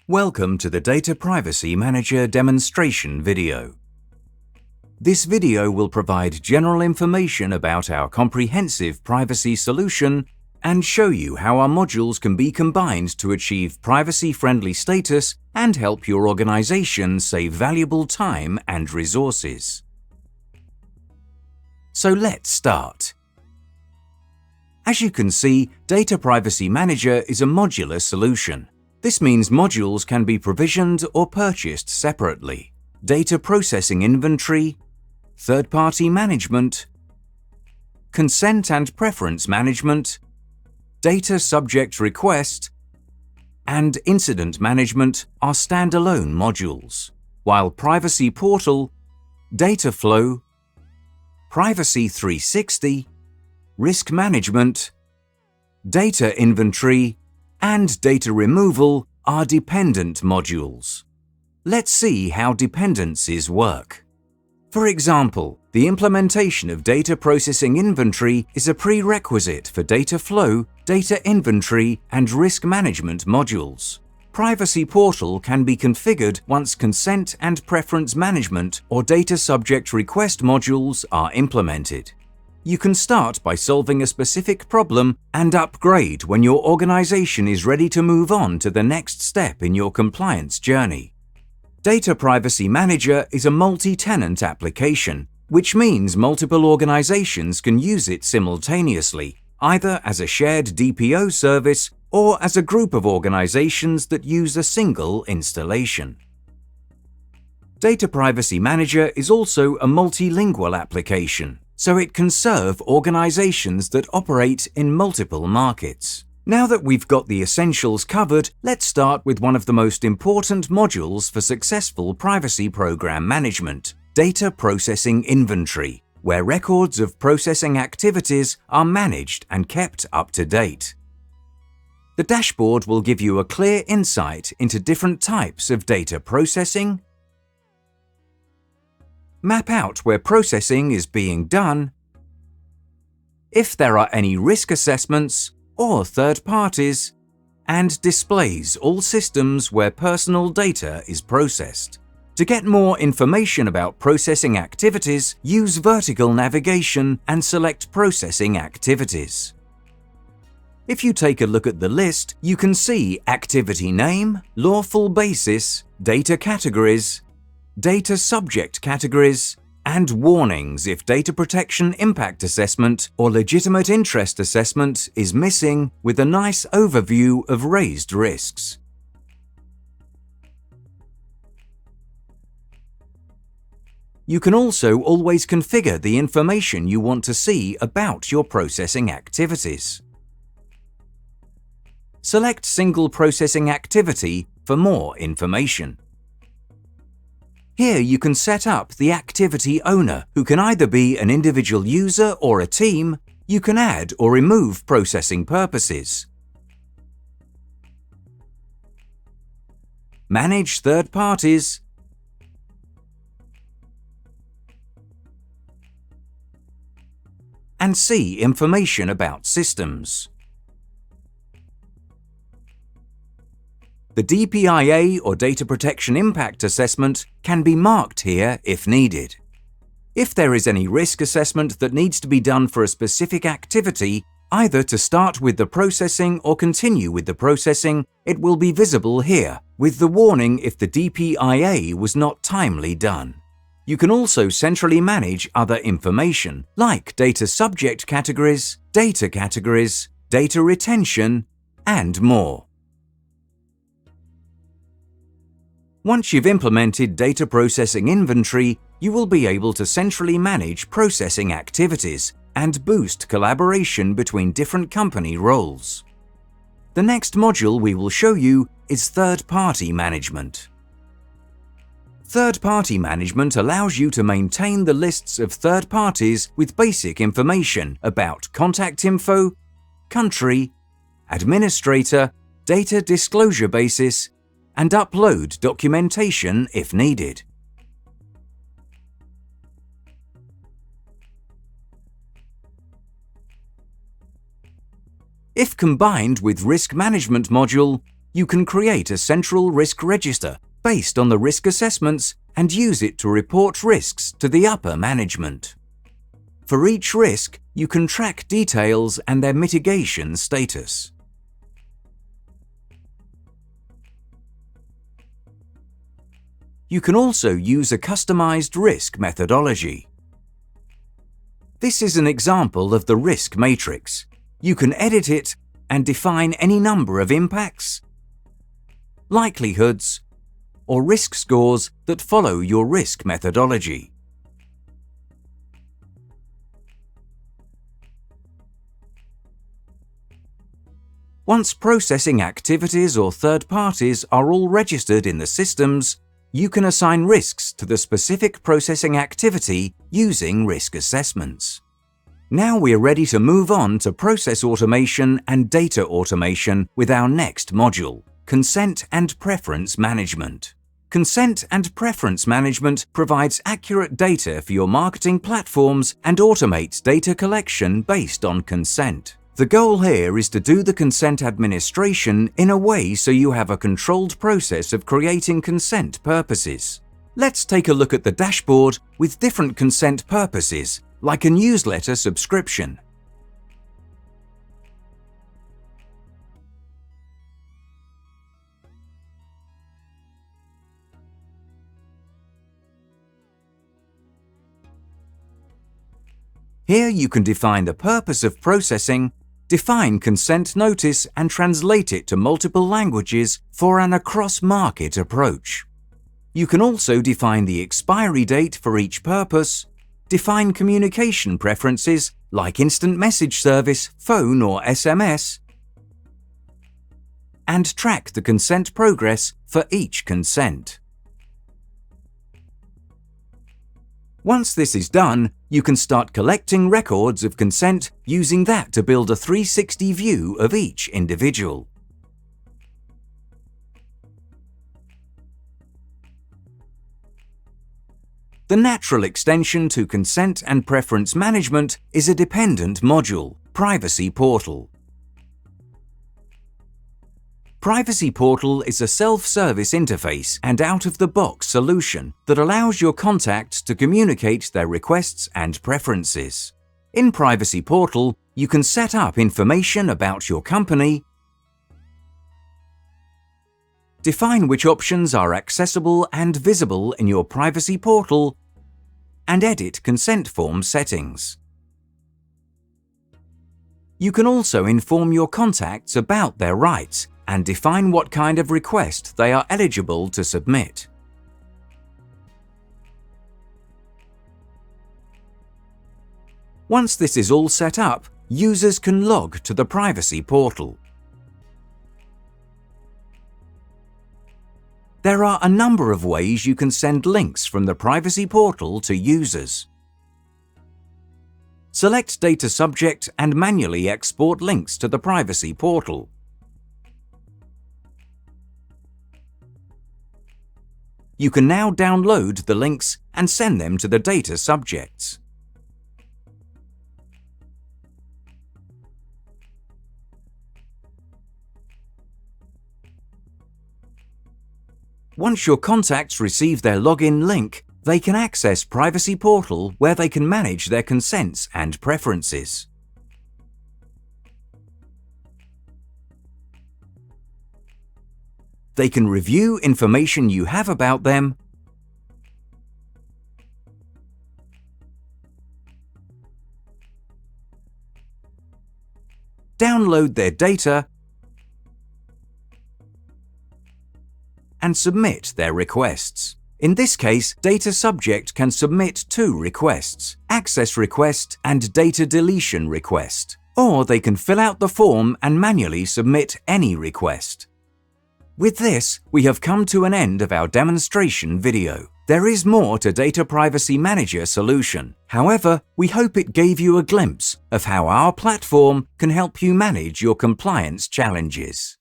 Welcome to the Data Privacy Manager demonstration video. This video will provide general information about our comprehensive privacy solution and show you how our modules can be combined to achieve privacy-friendly status and help your organization save valuable time and resources. So let's start. As you can see, Data Privacy Manager is a modular solution. This means modules can be provisioned or purchased separately. Data processing inventory, third-party management, consent and preference management, data subject request, and incident management are standalone modules, while Privacy Portal, Data Flow, Privacy 360, Risk Management, Data Inventory, and Data Removal are dependent modules. Let's see how dependencies work. For example, the implementation of Data Processing Inventory is a prerequisite for Data Flow, Data Inventory, and Risk Management modules. Privacy Portal can be configured once Consent and Preference Management or Data Subject Request modules are implemented. You can start by solving a specific problem and upgrade when your organization is ready to move on to the next step in your compliance journey. Data Privacy Manager is a multi-tenant application, which means multiple organizations can use it simultaneously, either as a shared DPO service or as a group of organizations that use a single installation. Data Privacy Manager is also a multilingual application, so it can serve organizations that operate in multiple markets. Now that we've got the essentials covered, let's start with one of the most important modules for successful privacy program management, Data Processing Inventory, where records of processing activities are managed and kept up to date. The dashboard will give you a clear insight into different types of data processing, map out where processing is being done, if there are any risk assessments or third parties, and displays all systems where personal data is processed. To get more information about processing activities, use vertical navigation and select Processing Activities. If you take a look at the list, you can see activity name, lawful basis, data categories, data subject categories, and warnings if data protection impact assessment or legitimate interest assessment is missing, with a nice overview of raised risks. You can also always configure the information you want to see about your processing activities. Select Single Processing Activity for more information. Here you can set up the activity owner, who can either be an individual user or a team. You can add or remove processing purposes. Manage third parties. And see information about systems. The DPIA or Data Protection Impact Assessment can be marked here if needed. If there is any risk assessment that needs to be done for a specific activity, either to start with the processing or continue with the processing, it will be visible here, with the warning if the DPIA was not timely done. You can also centrally manage other information, like data subject categories, data retention, and more. Once you've implemented Data Processing Inventory, you will be able to centrally manage processing activities and boost collaboration between different company roles. The next module we will show you is Third-Party Management. Third-Party Management allows you to maintain the lists of third parties with basic information about contact info, country, administrator, data disclosure basis, and upload documentation if needed. If combined with Risk Management module, You can create a central risk register based on the risk assessments and use it to report risks to the upper management. For each risk, you can track details and their mitigation status. You can also use a customized risk methodology. This is an example of the risk matrix. You can edit it and define any number of impacts, likelihoods, or risk scores that follow your risk methodology. Once processing activities or third parties are all registered in the systems, you can assign risks to the specific processing activity using risk assessments. Now we are ready to move on to process automation and data automation with our next module, Consent and Preference Management. Consent and Preference Management provides accurate data for your marketing platforms and automates data collection based on consent. The goal here is to do the consent administration in a way so you have a controlled process of creating consent purposes. Let's take a look at the dashboard with different consent purposes, like a newsletter subscription. Here you can define the purpose of processing, define consent notice and translate it to multiple languages for an across-market approach. You can also define the expiry date for each purpose, define communication preferences like instant message service, phone or SMS, and track the consent progress for each consent. Once this is done, you can start collecting records of consent using that to build a 360 view of each individual. The natural extension to consent and preference management is a dependent module, Privacy Portal. Privacy Portal is a self-service interface and out-of-the-box solution that allows your contacts to communicate their requests and preferences. In Privacy Portal, you can set up information about your company, define which options are accessible and visible in your Privacy Portal, and edit consent form settings. You can also inform your contacts about their rights and define what kind of request they are eligible to submit. Once this is all set up, users can log to the Privacy Portal. There are a number of ways you can send links from the Privacy Portal to users. Select Data Subject and manually export links to the Privacy Portal. You can now download the links and send them to the data subjects. Once your contacts receive their login link, they can access Privacy Portal where they can manage their consents and preferences. They can review information you have about them, download their data, and submit their requests. In this case, data subject can submit 2 requests, access request and data deletion request, or they can fill out the form and manually submit any request. With this, we have come to an end of our demonstration video. There is more to Data Privacy Manager solution. However, we hope it gave you a glimpse of how our platform can help you manage your compliance challenges.